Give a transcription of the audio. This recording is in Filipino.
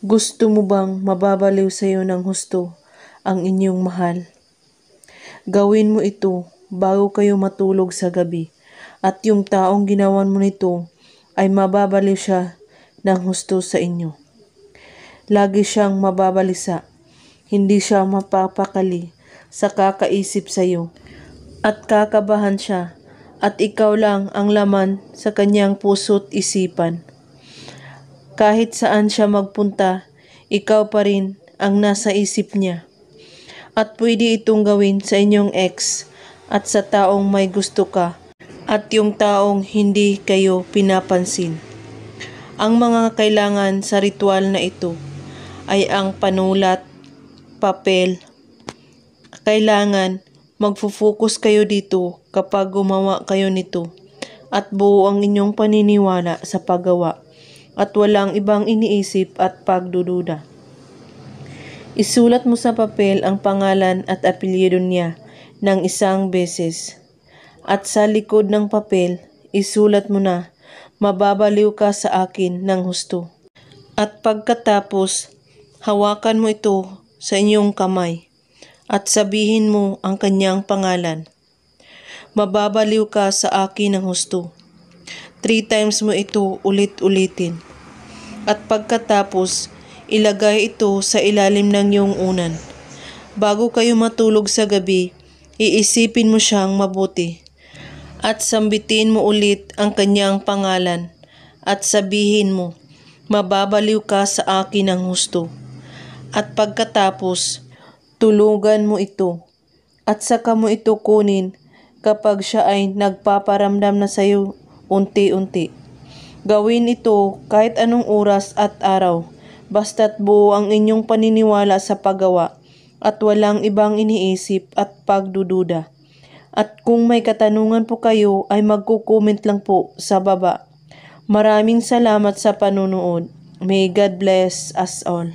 Gusto mo bang mababaliw sa iyo ng husto ang inyong mahal? Gawin mo ito bago kayo matulog sa gabi, at yung taong ginawan mo nito ay mababaliw siya ng husto sa inyo. Lagi siyang mababalisa, hindi siya mapapakali sa kakaisip sa iyo, at kakabahan siya, at ikaw lang ang laman sa kanyang puso't isipan. Kahit saan siya magpunta, ikaw pa rin ang nasa isip niya. At pwede itong gawin sa inyong ex at sa taong may gusto ka at yung taong hindi kayo pinapansin. Ang mga kailangan sa ritual na ito ay ang panulat, papel. Kailangan magfo-focus kayo dito kapag gumawa kayo nito at buo ang inyong paniniwala sa paggawa at walang ibang iniisip at pagdududa. Isulat mo sa papel ang pangalan at apelyido niya ng isang beses. At sa likod ng papel, isulat mo na, mababaliw ka sa akin ng husto. At pagkatapos, hawakan mo ito sa inyong kamay at sabihin mo ang kanyang pangalan. Mababaliw ka sa akin ng husto. 3 times mo ito ulit-ulitin. At pagkatapos, ilagay ito sa ilalim ng iyong unan. Bago kayo matulog sa gabi, iisipin mo siyang mabuti. At sambitin mo ulit ang kanyang pangalan. At sabihin mo, mababaliw ka sa akin ng husto. At pagkatapos, tulugan mo ito. At saka mo ito kunin kapag siya ay nagpaparamdam na sa iyo unti-unti. Gawin ito kahit anong oras at araw, basta't buo ang inyong paniniwala sa paggawa at walang ibang iniisip at pagdududa. At kung may katanungan po kayo ay magko-comment lang po sa baba. Maraming salamat sa panunood. May God bless us all.